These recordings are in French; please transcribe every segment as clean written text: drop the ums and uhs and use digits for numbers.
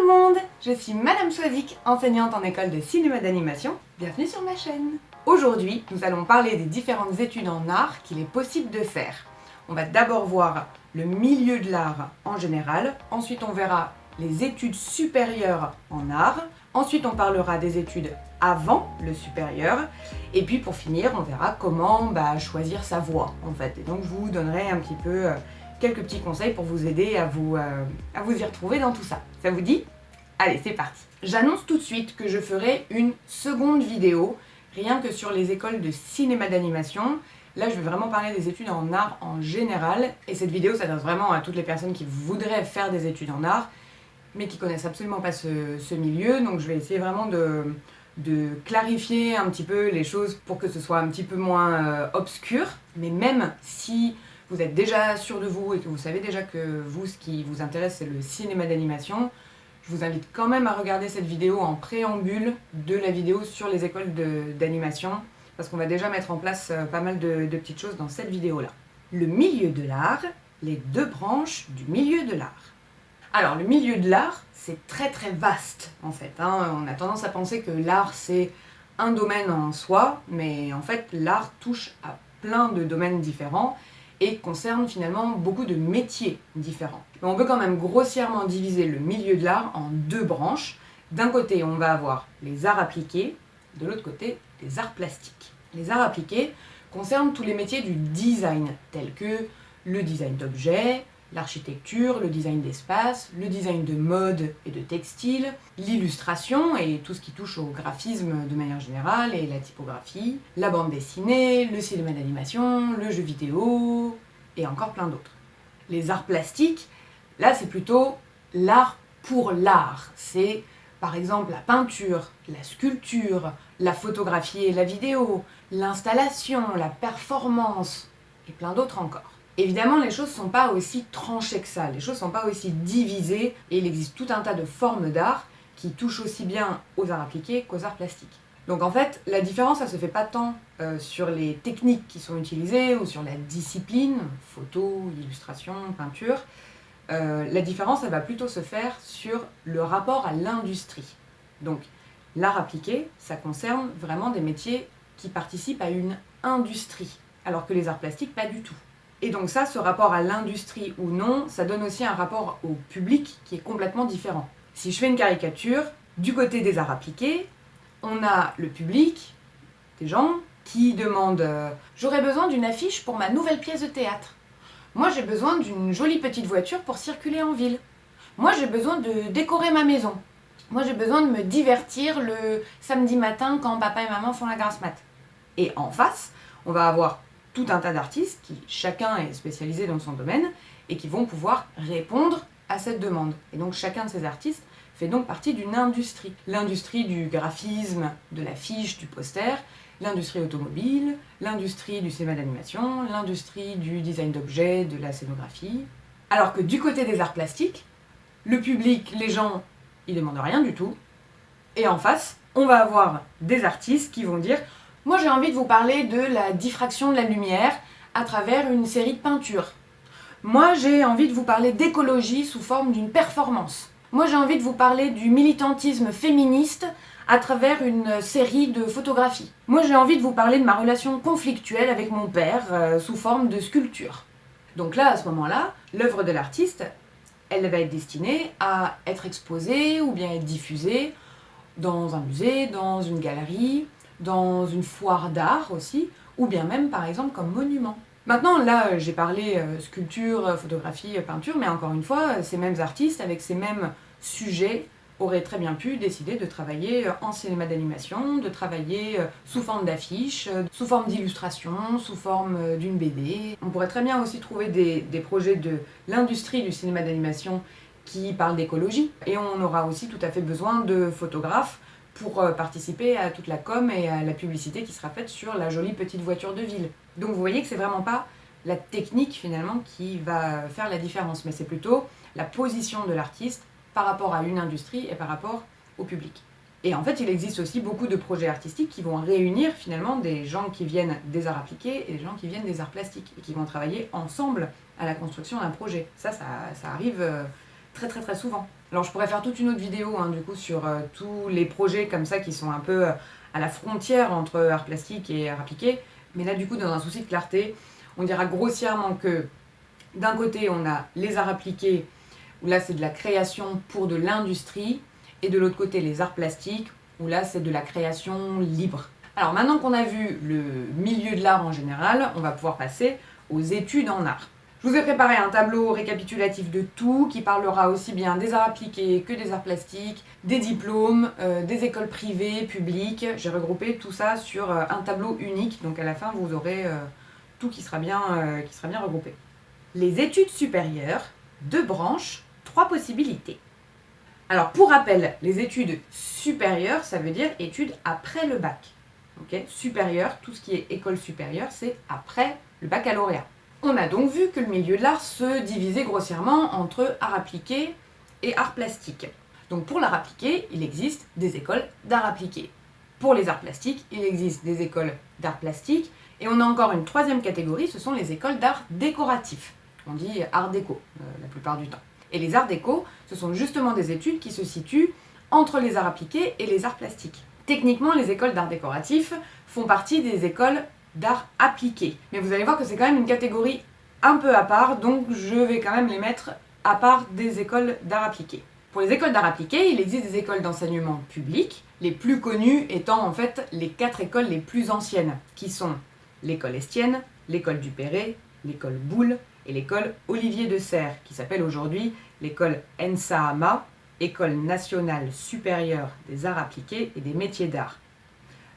tout le monde, je suis Madame Choisic, enseignante en école de cinéma d'animation. Bienvenue sur ma chaîne. Aujourd'hui, nous allons parler des différentes études en art qu'il est possible de faire. On va d'abord voir le milieu de l'art en général, ensuite on verra les études supérieures en art, ensuite on parlera des études avant le supérieur, et puis pour finir on verra comment choisir sa voie en fait. Et donc je vous donnerai un petit peu quelques petits conseils pour vous aider à vous y retrouver dans tout ça. Ça vous dit? Allez, c'est parti. J'annonce tout de suite que je ferai une seconde vidéo, rien que sur les écoles de cinéma d'animation. Là, je vais vraiment parler des études en art en général, et cette vidéo s'adresse vraiment à toutes les personnes qui voudraient faire des études en art, mais qui connaissent absolument pas ce milieu, donc je vais essayer vraiment de clarifier un petit peu les choses pour que ce soit un petit peu moins obscur. Mais même si vous êtes déjà sûr de vous et que vous savez déjà que vous, ce qui vous intéresse, c'est le cinéma d'animation, je vous invite quand même à regarder cette vidéo en préambule de la vidéo sur les écoles d'animation, parce qu'on va déjà mettre en place pas mal de petites choses dans cette vidéo-là. Le milieu de l'art, les deux branches du milieu de l'art. Alors, le milieu de l'art, c'est très très vaste en fait. On a tendance à penser que l'art c'est un domaine en soi, mais en fait l'art touche à plein de domaines différents et concerne finalement beaucoup de métiers différents. Mais on peut quand même grossièrement diviser le milieu de l'art en deux branches. D'un côté, on va avoir les arts appliqués, de l'autre côté, les arts plastiques. Les arts appliqués concernent tous les métiers du design, tels que le design d'objets, l'architecture, le design d'espace, le design de mode et de textile, l'illustration et tout ce qui touche au graphisme de manière générale et la typographie, la bande dessinée, le cinéma d'animation, le jeu vidéo et encore plein d'autres. Les arts plastiques, là c'est plutôt l'art pour l'art. C'est par exemple la peinture, la sculpture, la photographie et la vidéo, l'installation, la performance et plein d'autres encore. Évidemment, les choses ne sont pas aussi tranchées que ça, les choses ne sont pas aussi divisées, et il existe tout un tas de formes d'art qui touchent aussi bien aux arts appliqués qu'aux arts plastiques. Donc en fait, la différence, ça ne se fait pas tant sur les techniques qui sont utilisées ou sur la discipline, photo, illustration, peinture. La différence, elle va plutôt se faire sur le rapport à l'industrie. Donc l'art appliqué, ça concerne vraiment des métiers qui participent à une industrie, alors que les arts plastiques, pas du tout. Et donc ça, ce rapport à l'industrie ou non, ça donne aussi un rapport au public qui est complètement différent. Si je fais une caricature, du côté des arts appliqués, on a le public, des gens qui demandent « J'aurais besoin d'une affiche pour ma nouvelle pièce de théâtre. Moi j'ai besoin d'une jolie petite voiture pour circuler en ville. Moi j'ai besoin de décorer ma maison. Moi j'ai besoin de me divertir le samedi matin quand papa et maman font la grasse mat. » Et en face, on va avoir tout un tas d'artistes qui, chacun est spécialisé dans son domaine, et qui vont pouvoir répondre à cette demande. Et donc chacun de ces artistes fait donc partie d'une industrie. L'industrie du graphisme, de l'affiche, du poster, l'industrie automobile, l'industrie du cinéma d'animation, l'industrie du design d'objets, de la scénographie. Alors que du côté des arts plastiques, le public, les gens, ils demandent rien du tout. Et en face, on va avoir des artistes qui vont dire « Moi j'ai envie de vous parler de la diffraction de la lumière à travers une série de peintures. Moi j'ai envie de vous parler d'écologie sous forme d'une performance. Moi j'ai envie de vous parler du militantisme féministe à travers une série de photographies. Moi j'ai envie de vous parler de ma relation conflictuelle avec mon père sous forme de sculpture. » Donc là, à ce moment-là, l'œuvre de l'artiste, elle va être destinée à être exposée ou bien être diffusée dans un musée, dans une galerie, dans une foire d'art aussi, ou bien même par exemple comme monument. Maintenant là j'ai parlé sculpture, photographie, peinture, mais encore une fois, ces mêmes artistes avec ces mêmes sujets auraient très bien pu décider de travailler en cinéma d'animation, de travailler sous forme d'affiches, sous forme d'illustration, sous forme d'une BD. On pourrait très bien aussi trouver des projets de l'industrie du cinéma d'animation qui parlent d'écologie, et on aura aussi tout à fait besoin de photographes pour participer à toute la com et à la publicité qui sera faite sur la jolie petite voiture de ville. Donc vous voyez que c'est vraiment pas la technique finalement qui va faire la différence, mais c'est plutôt la position de l'artiste par rapport à une industrie et par rapport au public. Et en fait, il existe aussi beaucoup de projets artistiques qui vont réunir finalement des gens qui viennent des arts appliqués et des gens qui viennent des arts plastiques et qui vont travailler ensemble à la construction d'un projet. Ça arrive très souvent. Alors je pourrais faire toute une autre vidéo du coup sur tous les projets comme ça qui sont un peu à la frontière entre art plastique et art appliqué. Mais là du coup dans un souci de clarté, on dira grossièrement que d'un côté on a les arts appliqués où là c'est de la création pour de l'industrie et de l'autre côté les arts plastiques où là c'est de la création libre. Alors maintenant qu'on a vu le milieu de l'art en général, on va pouvoir passer aux études en art. Je vous ai préparé un tableau récapitulatif de tout qui parlera aussi bien des arts appliqués que des arts plastiques, des diplômes, des écoles privées, publiques. J'ai regroupé tout ça sur un tableau unique, donc à la fin vous aurez tout qui sera bien regroupé. Les études supérieures, 2 branches, 3 possibilités. Alors pour rappel, les études supérieures, ça veut dire études après le bac. Okay, supérieur, tout ce qui est école supérieure, c'est après le baccalauréat. On a donc vu que le milieu de l'art se divisait grossièrement entre art appliqué et art plastique. Donc pour l'art appliqué, il existe des écoles d'art appliqué. Pour les arts plastiques, il existe des écoles d'art plastique. Et on a encore une 3e catégorie, ce sont les écoles d'art décoratif. On dit art déco la plupart du temps. Et les arts déco, ce sont justement des études qui se situent entre les arts appliqués et les arts plastiques. Techniquement, les écoles d'art décoratif font partie des écoles d'art appliqué. Mais vous allez voir que c'est quand même une catégorie un peu à part, donc je vais quand même les mettre à part des écoles d'art appliqué. Pour les écoles d'art appliqué, il existe des écoles d'enseignement public, les plus connues étant en fait les 4 écoles les plus anciennes, qui sont l'école Estienne, l'école Duperré, l'école Boulle et l'école Olivier de Serres, qui s'appelle aujourd'hui l'école ENSAAMA, École nationale supérieure des arts appliqués et des métiers d'art.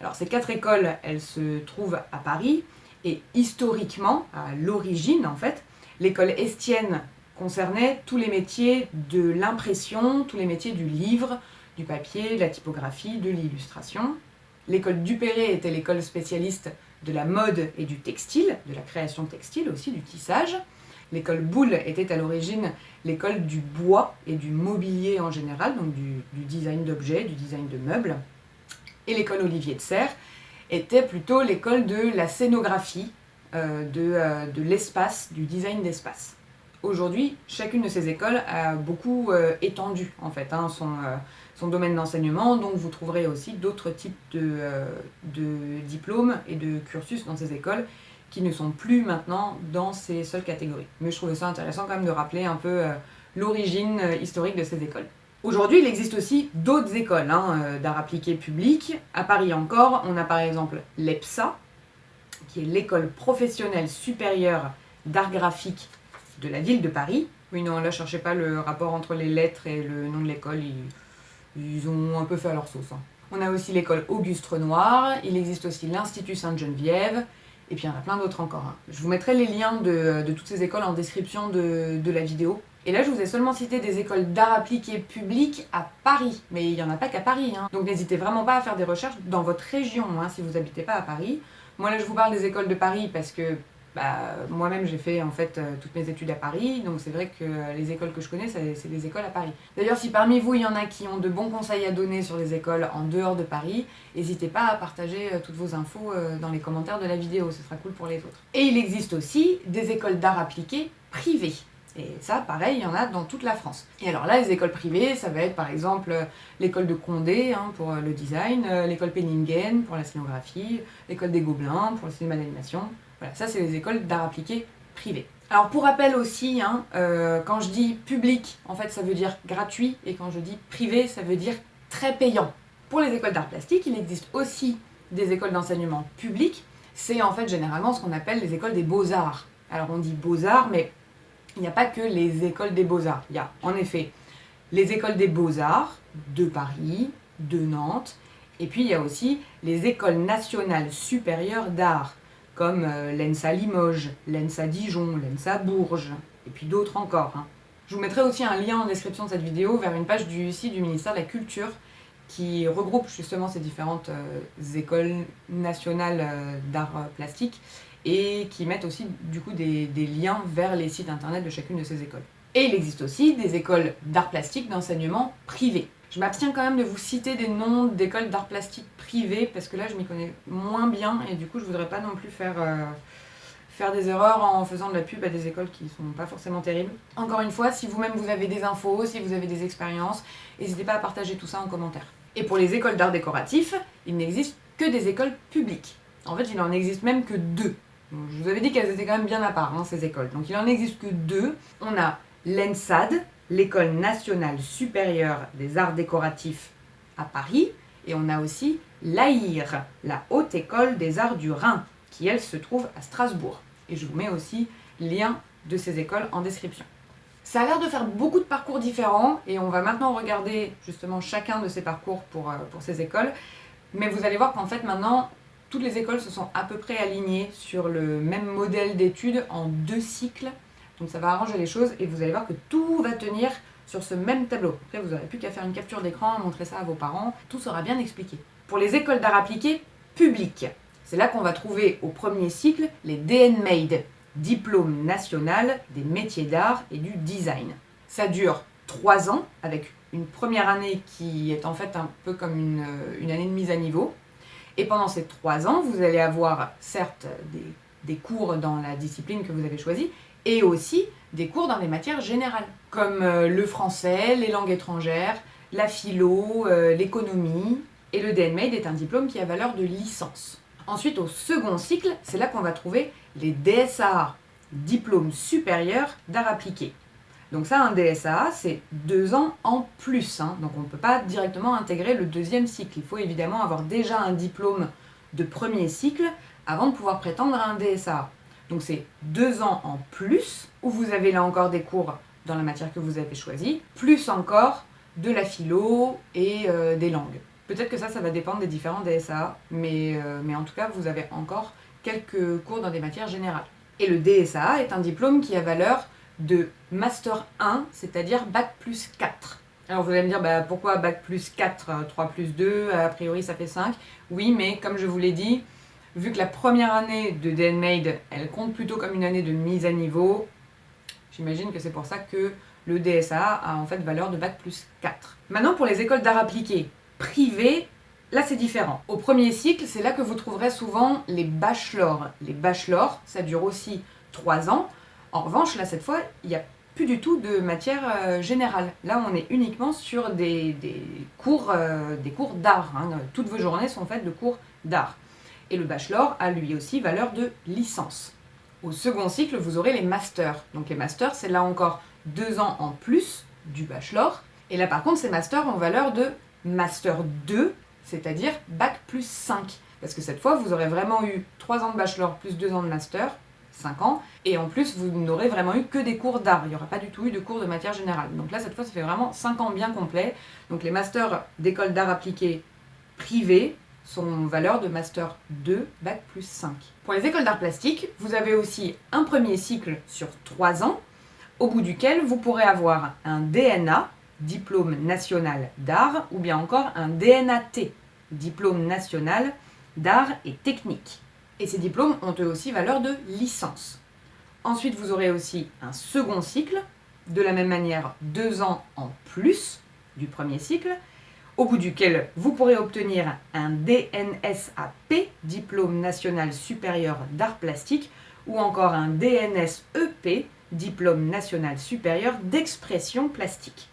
Alors ces 4 écoles, elles se trouvent à Paris, et historiquement, à l'origine en fait, l'école Estienne concernait tous les métiers de l'impression, tous les métiers du livre, du papier, de la typographie, de l'illustration. L'école Duperré était l'école spécialiste de la mode et du textile, de la création textile aussi, du tissage. L'école Boulle était à l'origine l'école du bois et du mobilier en général, donc du design d'objets, du design de meubles. Et l'école Olivier de Serres était plutôt l'école de la scénographie, de l'espace, du design d'espace. Aujourd'hui, chacune de ces écoles a beaucoup étendu en fait, son domaine d'enseignement, donc vous trouverez aussi d'autres types de diplômes et de cursus dans ces écoles qui ne sont plus maintenant dans ces seules catégories. Mais je trouvais ça intéressant quand même de rappeler un peu l'origine historique de ces écoles. Aujourd'hui, il existe aussi d'autres écoles d'art appliqué public. À Paris encore, on a par exemple l'EPSA, qui est l'école professionnelle supérieure d'art graphique de la ville de Paris. Oui, non, là, cherchez pas le rapport entre les lettres et le nom de l'école, ils ont un peu fait à leur sauce. On a aussi l'école Auguste Renoir, il existe aussi l'Institut Sainte-Geneviève, et puis il y en a plein d'autres encore. Je vous mettrai les liens de toutes ces écoles en description de la vidéo. Et là, je vous ai seulement cité des écoles d'art appliqué public à Paris, mais il n'y en a pas qu'à Paris. Donc n'hésitez vraiment pas à faire des recherches dans votre région, si vous n'habitez pas à Paris. Moi là, je vous parle des écoles de Paris parce que moi-même j'ai fait en fait toutes mes études à Paris, donc c'est vrai que les écoles que je connais, c'est des écoles à Paris. D'ailleurs, si parmi vous il y en a qui ont de bons conseils à donner sur les écoles en dehors de Paris, n'hésitez pas à partager toutes vos infos dans les commentaires de la vidéo, ce sera cool pour les autres. Et il existe aussi des écoles d'art appliqué privées. Et ça, pareil, il y en a dans toute la France. Et alors là, les écoles privées, ça va être par exemple l'école de Condé pour le design, l'école Penningen pour la scénographie, l'école des Gobelins pour le cinéma d'animation. Voilà, ça c'est les écoles d'art appliqué privées. Alors pour rappel aussi, quand je dis public, en fait ça veut dire gratuit, et quand je dis privé, ça veut dire très payant. Pour les écoles d'art plastique, il existe aussi des écoles d'enseignement public. C'est en fait généralement ce qu'on appelle les écoles des beaux-arts. Alors on dit beaux-arts, mais il n'y a pas que les écoles des beaux-arts. Il y a en effet les écoles des beaux-arts de Paris, de Nantes, et puis il y a aussi les écoles nationales supérieures d'art, comme l'ENSA Limoges, l'ENSA Dijon, l'ENSA Bourges, et puis d'autres encore. Je vous mettrai aussi un lien en description de cette vidéo vers une page du site du ministère de la Culture qui regroupe justement ces différentes écoles nationales d'art plastique et qui mettent aussi du coup des liens vers les sites internet de chacune de ces écoles. Et il existe aussi des écoles d'art plastique d'enseignement privé. Je m'abstiens quand même de vous citer des noms d'écoles d'art plastique privées parce que là je m'y connais moins bien et du coup je voudrais pas non plus faire faire des erreurs en faisant de la pub à des écoles qui sont pas forcément terribles. Encore une fois, si vous-même vous avez des infos, si vous avez des expériences, n'hésitez pas à partager tout ça en commentaire. Et pour les écoles d'art décoratif, il n'existe que des écoles publiques. En fait, il en existe même que 2. Donc, je vous avais dit qu'elles étaient quand même bien à part, ces écoles. Donc il en existe que 2. On a l'ENSAD, l'École nationale supérieure des arts décoratifs à Paris, et on a aussi l'AIR, la Haute École des Arts du Rhin, qui elle se trouve à Strasbourg. Et je vous mets aussi lien de ces écoles en description. Ça a l'air de faire beaucoup de parcours différents, et on va maintenant regarder justement chacun de ces parcours pour ces écoles. Mais vous allez voir qu'en fait maintenant, toutes les écoles se sont à peu près alignées sur le même modèle d'études en 2 cycles. Donc ça va arranger les choses et vous allez voir que tout va tenir sur ce même tableau. Après, vous n'aurez plus qu'à faire une capture d'écran, montrer ça à vos parents, tout sera bien expliqué. Pour les écoles d'art appliqué publiques, c'est là qu'on va trouver au premier cycle les DNMAID, Diplôme national des métiers d'art et du design. Ça dure 3 ans, avec une première année qui est en fait un peu comme une année de mise à niveau. Et pendant ces 3 ans, vous allez avoir certes des cours dans la discipline que vous avez choisie, et aussi des cours dans les matières générales, comme le français, les langues étrangères, la philo, l'économie. Et le DNMAID est un diplôme qui a valeur de licence. Ensuite, au second cycle, c'est là qu'on va trouver les DSAA, Diplôme supérieur d'art appliqué. Donc ça, un DSAA, c'est 2 ans en plus. Donc on ne peut pas directement intégrer le 2e cycle. Il faut évidemment avoir déjà un diplôme de premier cycle avant de pouvoir prétendre à un DSAA. Donc c'est 2 ans en plus, où vous avez là encore des cours dans la matière que vous avez choisie, plus encore de la philo et des langues. Peut-être que ça va dépendre des différents DSAA, mais en tout cas, vous avez encore quelques cours dans des matières générales. Et le DSAA est un diplôme qui a valeur de Master 1, c'est-à-dire Bac plus 4. Alors vous allez me dire, pourquoi Bac plus 4, 3 plus 2, a priori ça fait 5. Oui, mais comme je vous l'ai dit, vu que la première année de DNMAID, elle compte plutôt comme une année de mise à niveau, j'imagine que c'est pour ça que le DSAA a en fait valeur de Bac plus 4. Maintenant, pour les écoles d'art appliqué privées, là c'est différent. Au premier cycle, c'est là que vous trouverez souvent les bachelors. Les bachelors, ça dure aussi 3 ans. En revanche, là cette fois, il n'y a plus du tout de matière générale. Là, on est uniquement sur des cours d'art. Toutes vos journées sont faites de cours d'art. Et le bachelor a lui aussi valeur de licence. Au second cycle, vous aurez les masters. Donc les masters, c'est là encore 2 ans en plus du bachelor. Et là par contre, ces masters ont valeur de master 2, c'est-à-dire bac plus 5. Parce que cette fois, vous aurez vraiment eu 3 ans de bachelor plus 2 ans de master, 5 ans. Et en plus, vous n'aurez vraiment eu que des cours d'art. Il n'y aura pas du tout eu de cours de matière générale. Donc là, cette fois, ça fait vraiment 5 ans bien complets. Donc les masters d'école d'art appliqué privées sont valeur de Master 2, Bac plus 5. Pour les écoles d'art plastique, vous avez aussi un premier cycle sur 3 ans, au bout duquel vous pourrez avoir un DNA, Diplôme national d'art, ou bien encore un DNAT, Diplôme national d'art et technique. Et ces diplômes ont eux aussi valeur de licence. Ensuite, vous aurez aussi un second cycle, de la même manière 2 ans en plus du premier cycle, au bout duquel vous pourrez obtenir un DNSAP, Diplôme national supérieur d'art plastique, ou encore un DNSEP, Diplôme national supérieur d'expression plastique.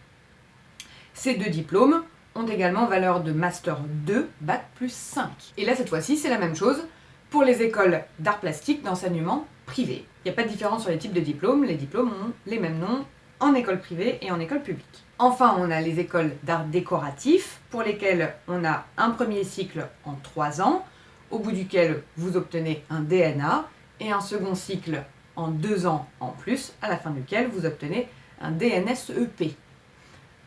Ces 2 diplômes ont également valeur de Master 2, Bac plus 5. Et là, cette fois-ci, c'est la même chose pour les écoles d'art plastique d'enseignement privé. Il n'y a pas de différence sur les types de diplômes, les diplômes ont les mêmes noms en école privée et en école publique. Enfin, on a les écoles d'art décoratif, pour lesquelles on a un premier cycle en 3 ans, au bout duquel vous obtenez un DNA, et un second cycle en 2 ans en plus, à la fin duquel vous obtenez un DNSEP.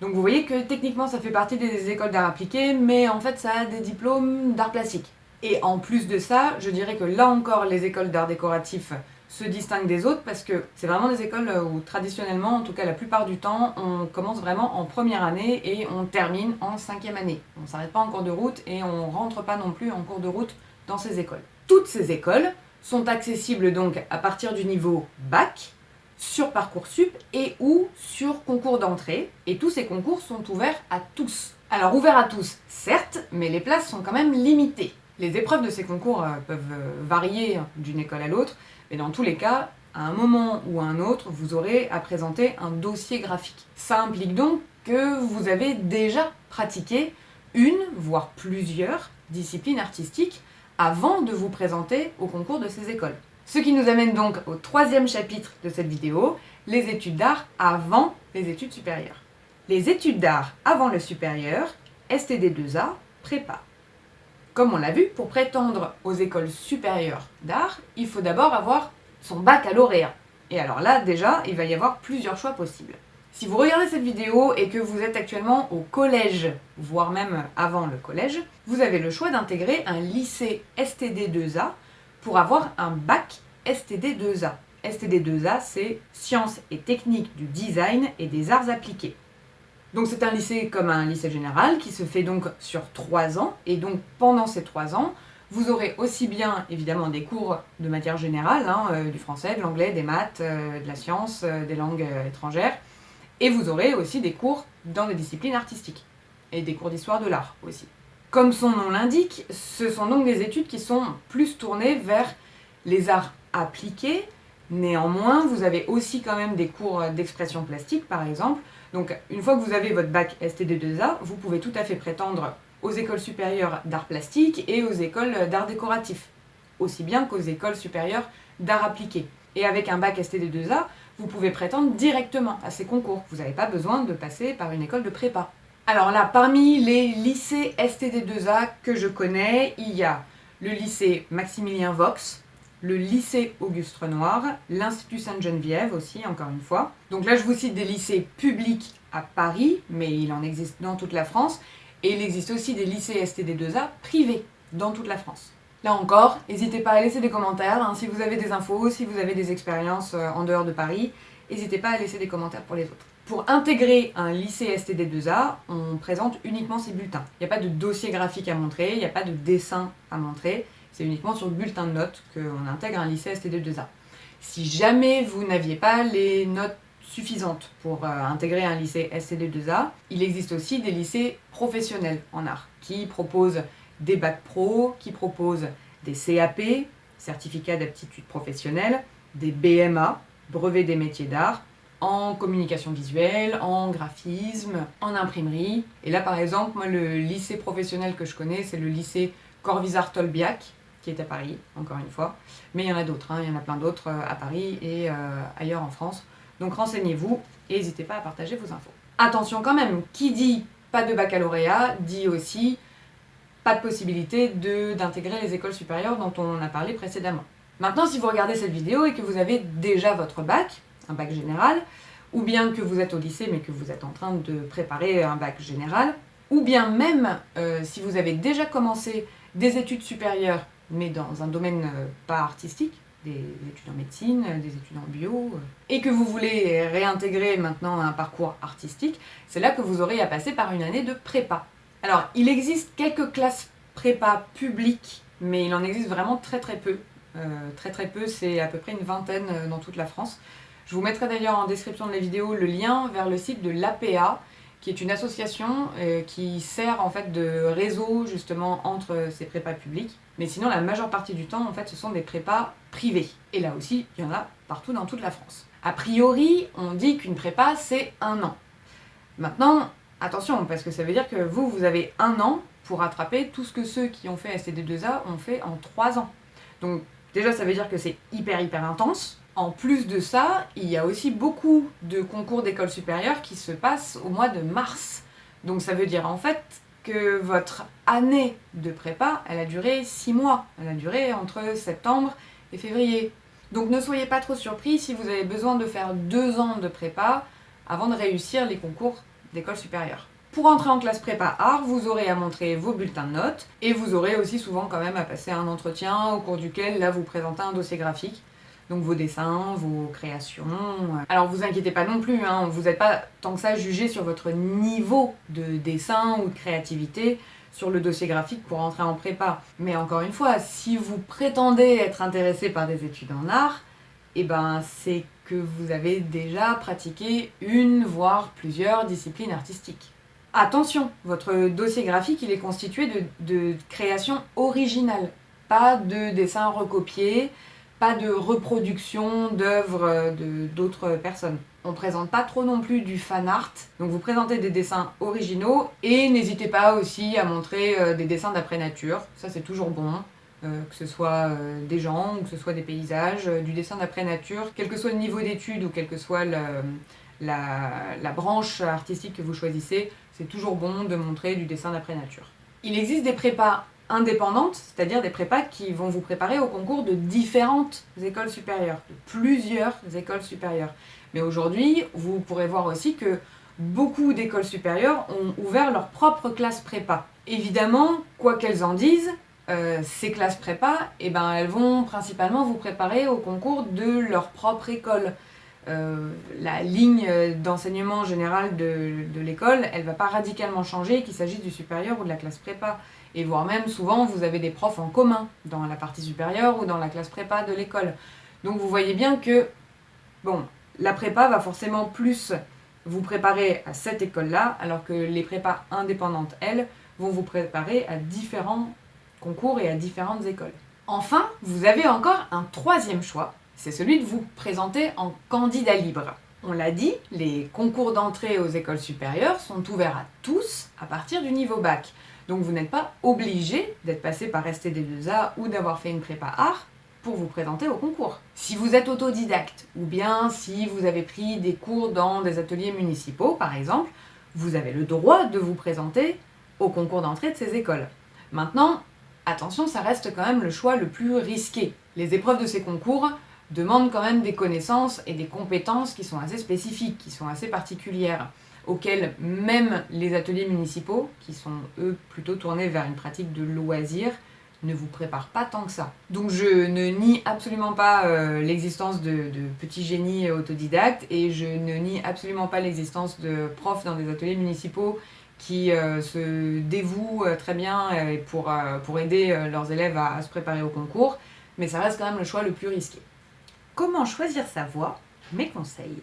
Donc vous voyez que techniquement ça fait partie des écoles d'art appliqué, mais en fait ça a des diplômes d'art plastique. Et en plus de ça, je dirais que là encore les écoles d'art décoratif se distinguent des autres parce que c'est vraiment des écoles où traditionnellement, en tout cas la plupart du temps, on commence vraiment en première année et on termine en 5e année. On ne s'arrête pas en cours de route et on ne rentre pas non plus en cours de route dans ces écoles. Toutes ces écoles sont accessibles donc à partir du niveau bac, sur Parcoursup et ou sur concours d'entrée. Et tous ces concours sont ouverts à tous. Alors ouverts à tous, certes, mais les places sont quand même limitées. Les épreuves de ces concours peuvent varier d'une école à l'autre, mais dans tous les cas, à un moment ou à un autre, vous aurez à présenter un dossier graphique. Ça implique donc que vous avez déjà pratiqué une, voire plusieurs disciplines artistiques avant de vous présenter au concours de ces écoles. Ce qui nous amène donc au troisième chapitre de cette vidéo, les études d'art avant les études supérieures. Les études d'art avant le supérieur, STD2A, prépa. Comme on l'a vu, pour prétendre aux écoles supérieures d'art, il faut d'abord avoir son baccalauréat. Et alors là, déjà, il va y avoir plusieurs choix possibles. Si vous regardez cette vidéo et que vous êtes actuellement au collège, voire même avant le collège, vous avez le choix d'intégrer un lycée STD2A pour avoir un bac STD2A. STD2A, c'est Sciences et techniques du design et des arts appliqués. Donc c'est un lycée comme un lycée général qui se fait donc sur 3 ans, et donc pendant ces 3 ans, vous aurez aussi bien évidemment des cours de matière générale, du français, de l'anglais, des maths, de la science, des langues étrangères, et vous aurez aussi des cours dans des disciplines artistiques, et des cours d'histoire de l'art aussi. Comme son nom l'indique, ce sont donc des études qui sont plus tournées vers les arts appliqués. Néanmoins, vous avez aussi quand même des cours d'expression plastique par exemple. Donc une fois que vous avez votre bac STD2A, vous pouvez tout à fait prétendre aux écoles supérieures d'art plastique et aux écoles d'art décoratif, aussi bien qu'aux écoles supérieures d'art appliqué. Et avec un bac STD2A, vous pouvez prétendre directement à ces concours. Vous n'avez pas besoin de passer par une école de prépa. Alors là, parmi les lycées STD2A que je connais, il y a le lycée Maximilien Vox, le lycée Auguste Renoir, l'Institut Sainte-Geneviève aussi, encore une fois. Donc là, je vous cite des lycées publics à Paris, mais il en existe dans toute la France. Et il existe aussi des lycées STD2A privés dans toute la France. Là encore, n'hésitez pas à laisser des commentaires, si vous avez des infos, si vous avez des expériences en dehors de Paris, n'hésitez pas à laisser des commentaires pour les autres. Pour intégrer un lycée STD2A, on présente uniquement ses bulletins. Il n'y a pas de dossier graphique à montrer, il n'y a pas de dessin à montrer. C'est uniquement sur le bulletin de notes qu'on intègre un lycée STD2A. Si jamais vous n'aviez pas les notes suffisantes pour intégrer un lycée STD2A, il existe aussi des lycées professionnels en art qui proposent des bacs pro, qui proposent des CAP, certificats d'aptitude professionnelle, des BMA, brevets des métiers d'art, en communication visuelle, en graphisme, en imprimerie. Et là par exemple, moi le lycée professionnel que je connais, c'est le lycée Corvisart-Tolbiac, qui est à Paris, encore une fois. Mais il y en a d'autres, il y en a plein d'autres à Paris et ailleurs en France. Donc renseignez-vous et n'hésitez pas à partager vos infos. Attention quand même, qui dit pas de baccalauréat, dit aussi pas de possibilité d'intégrer les écoles supérieures dont on a parlé précédemment. Maintenant, si vous regardez cette vidéo et que vous avez déjà votre bac, un bac général, ou bien que vous êtes au lycée mais que vous êtes en train de préparer un bac général, ou bien même si vous avez déjà commencé des études supérieures mais dans un domaine pas artistique, des études en médecine, des études en bio, et que vous voulez réintégrer maintenant un parcours artistique, c'est là que vous aurez à passer par une année de prépa. Alors, il existe quelques classes prépa publiques, mais il en existe vraiment très peu. Très peu, c'est à peu près une vingtaine dans toute la France. Je vous mettrai d'ailleurs en description de la vidéo le lien vers le site de l'APA, qui est une association qui sert en fait de réseau justement entre ces prépas publics. Mais sinon, la majeure partie du temps, en fait, ce sont des prépas privées. Et là aussi, il y en a partout dans toute la France. A priori, on dit qu'une prépa, c'est 1 an. Maintenant, attention, parce que ça veut dire que vous avez 1 an pour rattraper tout ce que ceux qui ont fait STD2A ont fait en 3 ans. Donc déjà, ça veut dire que c'est hyper intense. En plus de ça, il y a aussi beaucoup de concours d'école supérieure qui se passent au mois de mars. Donc ça veut dire en fait que votre année de prépa, elle a duré 6 mois. Elle a duré entre septembre et février. Donc ne soyez pas trop surpris si vous avez besoin de faire 2 ans de prépa avant de réussir les concours d'école supérieure. Pour entrer en classe prépa art, vous aurez à montrer vos bulletins de notes et vous aurez aussi souvent quand même à passer un entretien au cours duquel là vous présentez un dossier graphique. Donc vos dessins, vos créations. Alors vous inquiétez pas non plus, vous n'êtes pas tant que ça jugé sur votre niveau de dessin ou de créativité sur le dossier graphique pour entrer en prépa. Mais encore une fois, si vous prétendez être intéressé par des études en art, c'est que vous avez déjà pratiqué une, voire plusieurs disciplines artistiques. Attention, votre dossier graphique il est constitué de créations originales, pas de dessins recopiés, pas de reproduction d'œuvres d'autres personnes. On ne présente pas trop non plus du fan art, donc vous présentez des dessins originaux et n'hésitez pas aussi à montrer des dessins d'après nature, ça c'est toujours bon. Que ce soit des gens ou que ce soit des paysages, du dessin d'après nature, quel que soit le niveau d'études ou quelle que soit la branche artistique que vous choisissez, c'est toujours bon de montrer du dessin d'après nature. Il existe des prépas indépendantes, c'est-à-dire des prépas qui vont vous préparer au concours de différentes écoles supérieures, de plusieurs écoles supérieures. Mais aujourd'hui, vous pourrez voir aussi que beaucoup d'écoles supérieures ont ouvert leur propre classe prépa. Évidemment, quoi qu'elles en disent, ces classes prépa, elles vont principalement vous préparer au concours de leur propre école. La ligne d'enseignement général de l'école, elle ne va pas radicalement changer, qu'il s'agisse du supérieur ou de la classe prépa. Et voire même, souvent, vous avez des profs en commun dans la partie supérieure ou dans la classe prépa de l'école. Donc vous voyez bien que, la prépa va forcément plus vous préparer à cette école-là, alors que les prépas indépendantes, elles, vont vous préparer à différents concours et à différentes écoles. Enfin, vous avez encore un troisième choix, c'est celui de vous présenter en candidat libre. On l'a dit, les concours d'entrée aux écoles supérieures sont ouverts à tous à partir du niveau bac. Donc vous n'êtes pas obligé d'être passé par STD2A ou d'avoir fait une prépa art pour vous présenter au concours. Si vous êtes autodidacte, ou bien si vous avez pris des cours dans des ateliers municipaux, par exemple, vous avez le droit de vous présenter au concours d'entrée de ces écoles. Maintenant, attention, ça reste quand même le choix le plus risqué. Les épreuves de ces concours demandent quand même des connaissances et des compétences qui sont assez spécifiques, qui sont assez particulières, auxquelles même les ateliers municipaux, qui sont eux plutôt tournés vers une pratique de loisir, ne vous préparent pas tant que ça. Donc je ne nie absolument pas l'existence de petits génies autodidactes et je ne nie absolument pas l'existence de profs dans des ateliers municipaux qui se dévouent très bien pour aider leurs élèves à se préparer au concours, mais ça reste quand même le choix le plus risqué. Comment choisir sa voie? Mes conseils.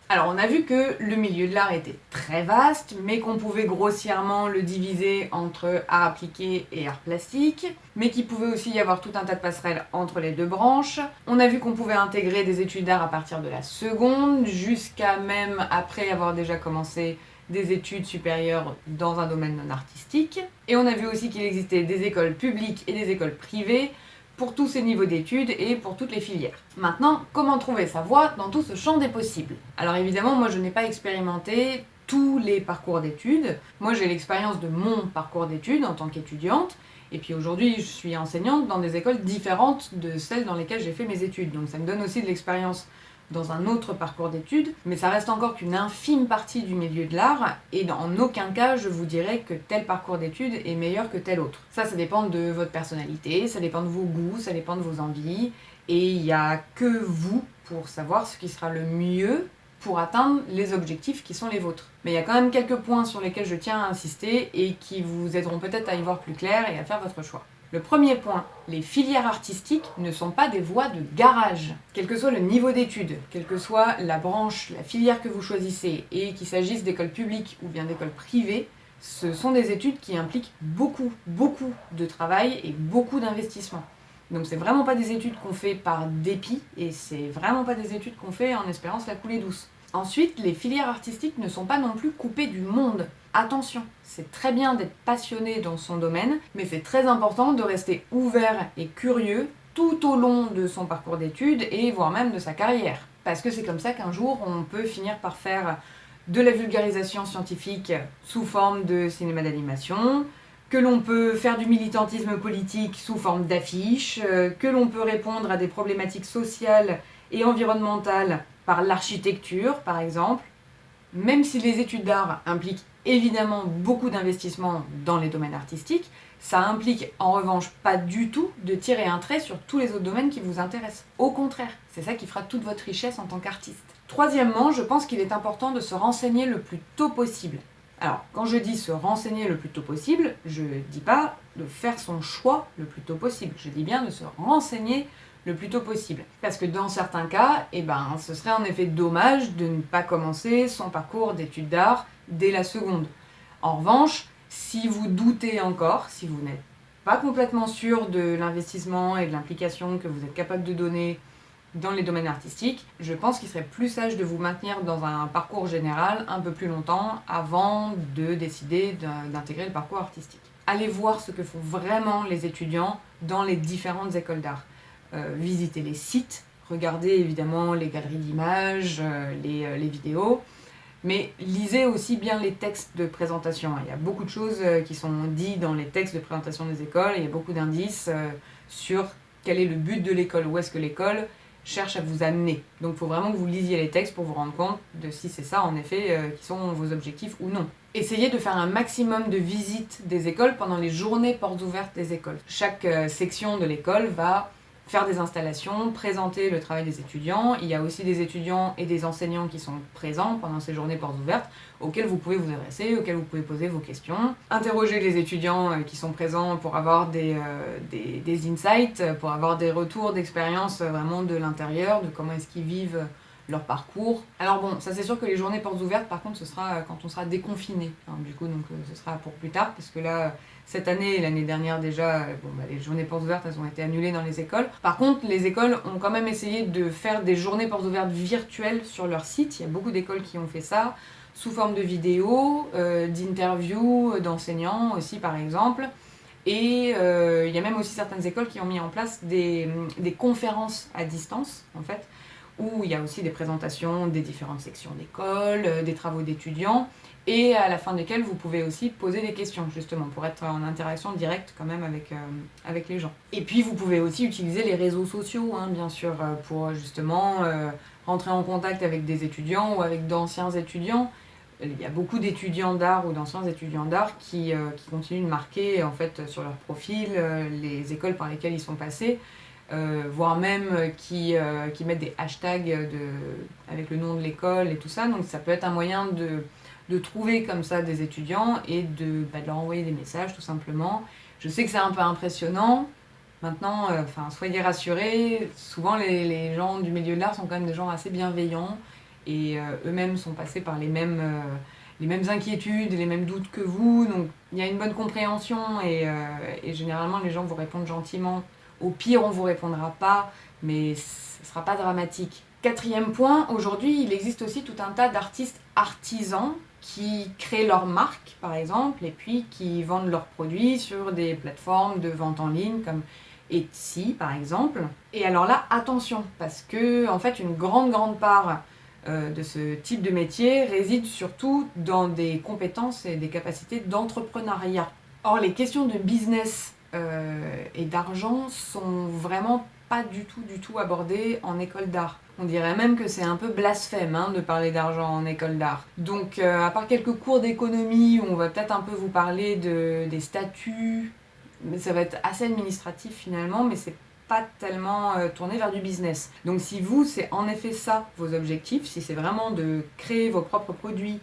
Alors on a vu que le milieu de l'art était très vaste, mais qu'on pouvait grossièrement le diviser entre art appliqué et art plastique, mais qu'il pouvait aussi y avoir tout un tas de passerelles entre les deux branches. On a vu qu'on pouvait intégrer des études d'art à partir de la seconde, jusqu'à même après avoir déjà commencé des études supérieures dans un domaine non artistique. Et on a vu aussi qu'il existait des écoles publiques et des écoles privées, pour tous ces niveaux d'études et pour toutes les filières. Maintenant, comment trouver sa voie dans tout ce champ des possibles? Alors évidemment, moi je n'ai pas expérimenté tous les parcours d'études. Moi j'ai l'expérience de mon parcours d'études en tant qu'étudiante, et puis aujourd'hui je suis enseignante dans des écoles différentes de celles dans lesquelles j'ai fait mes études. Donc ça me donne aussi de l'expérience dans un autre parcours d'études, mais ça reste encore qu'une infime partie du milieu de l'art, et en aucun cas je vous dirais que tel parcours d'études est meilleur que tel autre. Ça dépend de votre personnalité, ça dépend de vos goûts, ça dépend de vos envies, et il n'y a que vous pour savoir ce qui sera le mieux pour atteindre les objectifs qui sont les vôtres. Mais il y a quand même quelques points sur lesquels je tiens à insister, et qui vous aideront peut-être à y voir plus clair et à faire votre choix. Le premier point, les filières artistiques ne sont pas des voies de garage. Quel que soit le niveau d'études, quelle que soit la branche, la filière que vous choisissez, et qu'il s'agisse d'écoles publiques ou bien d'écoles privées, ce sont des études qui impliquent beaucoup de travail et beaucoup d'investissement. Donc c'est vraiment pas des études qu'on fait par dépit, et c'est vraiment pas des études qu'on fait en espérant se la couler douce. Ensuite, les filières artistiques ne sont pas non plus coupées du monde. Attention, c'est très bien d'être passionné dans son domaine, mais c'est très important de rester ouvert et curieux tout au long de son parcours d'études et voire même de sa carrière. Parce que c'est comme ça qu'un jour on peut finir par faire de la vulgarisation scientifique sous forme de cinéma d'animation, que l'on peut faire du militantisme politique sous forme d'affiches, que l'on peut répondre à des problématiques sociales et environnementales par l'architecture, par exemple. Même si les études d'art impliquent évidemment beaucoup d'investissement dans les domaines artistiques, ça implique en revanche pas du tout de tirer un trait sur tous les autres domaines qui vous intéressent. Au contraire, c'est ça qui fera toute votre richesse en tant qu'artiste. Troisièmement, je pense qu'il est important de se renseigner le plus tôt possible. Alors, quand je dis se renseigner le plus tôt possible, je dis pas de faire son choix le plus tôt possible, je dis bien de se renseigner le plus tôt possible. Parce que dans certains cas, ce serait en effet dommage de ne pas commencer son parcours d'études d'art dès la seconde. En revanche, si vous doutez encore, si vous n'êtes pas complètement sûr de l'investissement et de l'implication que vous êtes capable de donner dans les domaines artistiques, je pense qu'il serait plus sage de vous maintenir dans un parcours général un peu plus longtemps avant de décider d'intégrer le parcours artistique. Allez voir ce que font vraiment les étudiants dans les différentes écoles d'art. Visitez les sites, regardez évidemment les galeries d'images, les vidéos, mais lisez aussi bien les textes de présentation. Il y a beaucoup de choses qui sont dites dans les textes de présentation des écoles, et il y a beaucoup d'indices sur quel est le but de l'école, où est-ce que l'école cherche à vous amener. Donc il faut vraiment que vous lisiez les textes pour vous rendre compte de si c'est ça en effet qui sont vos objectifs ou non. Essayez de faire un maximum de visites des écoles pendant les journées portes ouvertes des écoles. Chaque section de l'école va faire des installations, présenter le travail des étudiants. Il y a aussi des étudiants et des enseignants qui sont présents pendant ces journées portes ouvertes, auxquels vous pouvez vous adresser, auxquels vous pouvez poser vos questions. Interrogez les étudiants qui sont présents pour avoir des insights, pour avoir des retours d'expérience vraiment de l'intérieur, de comment est-ce qu'ils vivent leur parcours. Alors bon, ça c'est sûr que les journées portes ouvertes, par contre, ce sera quand on sera déconfiné. Du coup, donc ce sera pour plus tard, parce que là, cette année et l'année dernière déjà, les journées portes ouvertes, elles ont été annulées dans les écoles. Par contre, les écoles ont quand même essayé de faire des journées portes ouvertes virtuelles sur leur site. Il y a beaucoup d'écoles qui ont fait ça, sous forme de vidéos, d'interviews, d'enseignants aussi par exemple. Et il y a même aussi certaines écoles qui ont mis en place des conférences à distance, en fait, où il y a aussi des présentations des différentes sections d'école, des travaux d'étudiants, et à la fin desquels vous pouvez aussi poser des questions, justement, pour être en interaction directe quand même avec les gens. Et puis vous pouvez aussi utiliser les réseaux sociaux, bien sûr, pour justement rentrer en contact avec des étudiants ou avec d'anciens étudiants. Il y a beaucoup d'étudiants d'art ou d'anciens étudiants d'art qui continuent de marquer en fait, sur leur profil les écoles par lesquelles ils sont passés. Voire même qui mettent des hashtags avec le nom de l'école et tout ça. Donc ça peut être un moyen de trouver comme ça des étudiants et de leur envoyer des messages tout simplement. Je sais que c'est un peu impressionnant. Maintenant, soyez rassurés, souvent les gens du milieu de l'art sont quand même des gens assez bienveillants et eux-mêmes sont passés par les mêmes inquiétudes et les mêmes doutes que vous. Donc il y a une bonne compréhension et généralement les gens vous répondent gentiment. Au pire, on ne vous répondra pas, mais ce ne sera pas dramatique. 4e point, aujourd'hui, il existe aussi tout un tas d'artistes artisans qui créent leur marque, par exemple, et puis qui vendent leurs produits sur des plateformes de vente en ligne comme Etsy, par exemple. Et alors là, attention, parce que, en fait, une grande part de ce type de métier réside surtout dans des compétences et des capacités d'entrepreneuriat. Or, les questions de business et d'argent sont vraiment pas du tout abordées en école d'art. On dirait même que c'est un peu blasphème de parler d'argent en école d'art. Donc à part quelques cours d'économie où on va peut-être un peu vous parler des statuts, mais ça va être assez administratif finalement, mais c'est pas tellement tourné vers du business. Donc si vous, c'est en effet ça vos objectifs, si c'est vraiment de créer vos propres produits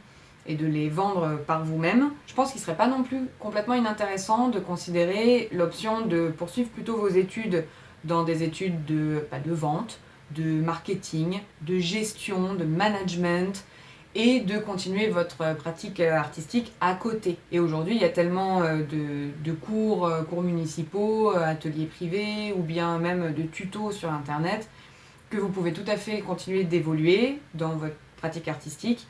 et de les vendre par vous-même, je pense qu'il ne serait pas non plus complètement inintéressant de considérer l'option de poursuivre plutôt vos études dans des études de vente, de marketing, de gestion, de management, et de continuer votre pratique artistique à côté. Et aujourd'hui, il y a tellement de cours municipaux, ateliers privés, ou bien même de tutos sur Internet, que vous pouvez tout à fait continuer d'évoluer dans votre pratique artistique.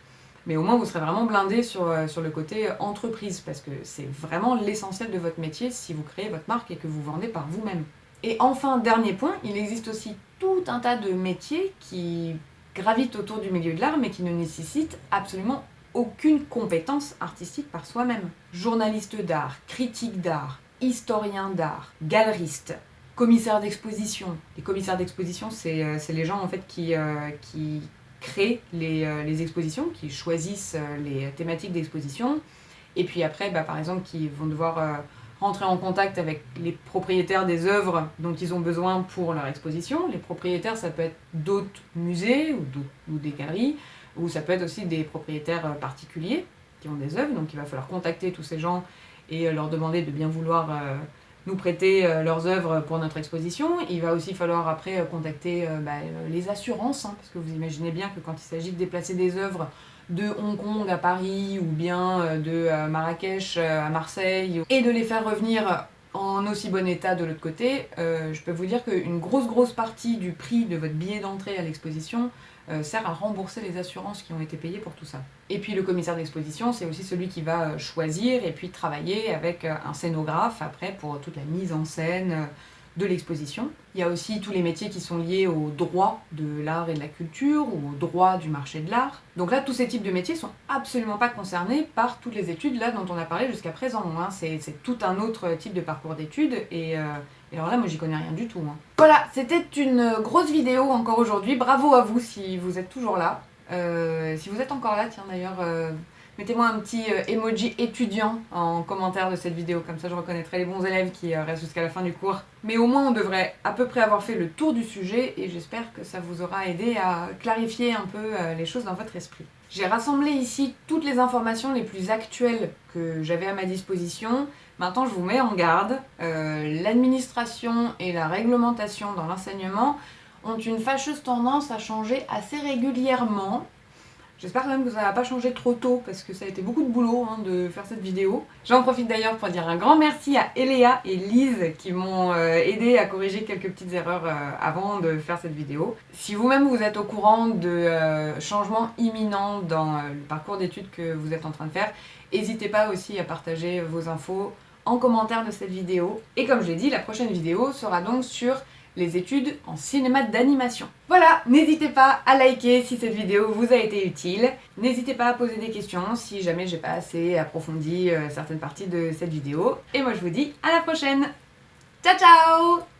Mais au moins, vous serez vraiment blindé sur le côté entreprise, parce que c'est vraiment l'essentiel de votre métier si vous créez votre marque et que vous vendez par vous-même. Et enfin, dernier point, il existe aussi tout un tas de métiers qui gravitent autour du milieu de l'art, mais qui ne nécessitent absolument aucune compétence artistique par soi-même. Journaliste d'art, critique d'art, historien d'art, galeriste, commissaire d'exposition. Les commissaires d'exposition, c'est les gens en fait qui créent les expositions, qui choisissent les thématiques d'exposition, et puis après, par exemple, qui vont devoir rentrer en contact avec les propriétaires des œuvres dont ils ont besoin pour leur exposition. Les propriétaires, ça peut être d'autres musées ou des galeries, ou ça peut être aussi des propriétaires particuliers qui ont des œuvres, donc il va falloir contacter tous ces gens et leur demander de bien vouloir nous prêter leurs œuvres pour notre exposition. Il va aussi falloir après contacter les assurances, hein, parce que vous imaginez bien que quand il s'agit de déplacer des œuvres de Hong Kong à Paris ou bien de Marrakech à Marseille et de les faire revenir en aussi bon état de l'autre côté, je peux vous dire qu'une grosse partie du prix de votre billet d'entrée à l'exposition sert à rembourser les assurances qui ont été payées pour tout ça. Et puis le commissaire d'exposition, c'est aussi celui qui va choisir et puis travailler avec un scénographe après pour toute la mise en scène de l'exposition. Il y a aussi tous les métiers qui sont liés au droit de l'art et de la culture ou au droit du marché de l'art. Donc là, tous ces types de métiers sont absolument pas concernés par toutes les études là dont on a parlé jusqu'à présent. Hein. C'est tout un autre type de parcours d'études et alors là, moi, j'y connais rien du tout. Hein. Voilà, c'était une grosse vidéo encore aujourd'hui. Bravo à vous si vous êtes toujours là. Si vous êtes encore là, tiens d'ailleurs, mettez-moi un petit emoji étudiant en commentaire de cette vidéo. Comme ça, je reconnaîtrai les bons élèves qui restent jusqu'à la fin du cours. Mais au moins, on devrait à peu près avoir fait le tour du sujet et j'espère que ça vous aura aidé à clarifier un peu les choses dans votre esprit. J'ai rassemblé ici toutes les informations les plus actuelles que j'avais à ma disposition. Maintenant, je vous mets en garde. L'administration et la réglementation dans l'enseignement ont une fâcheuse tendance à changer assez régulièrement. J'espère quand même que ça va pas changer trop tôt parce que ça a été beaucoup de boulot de faire cette vidéo. J'en profite d'ailleurs pour dire un grand merci à Eléa et Lise qui m'ont aidé à corriger quelques petites erreurs avant de faire cette vidéo. Si vous-même vous êtes au courant de changements imminents dans le parcours d'études que vous êtes en train de faire, n'hésitez pas aussi à partager vos infos en commentaire de cette vidéo. Et comme je l'ai dit, la prochaine vidéo sera donc sur les études en cinéma d'animation. Voilà, n'hésitez pas à liker si cette vidéo vous a été utile. N'hésitez pas à poser des questions si jamais j'ai pas assez approfondi certaines parties de cette vidéo. Et moi je vous dis à la prochaine. Ciao ciao!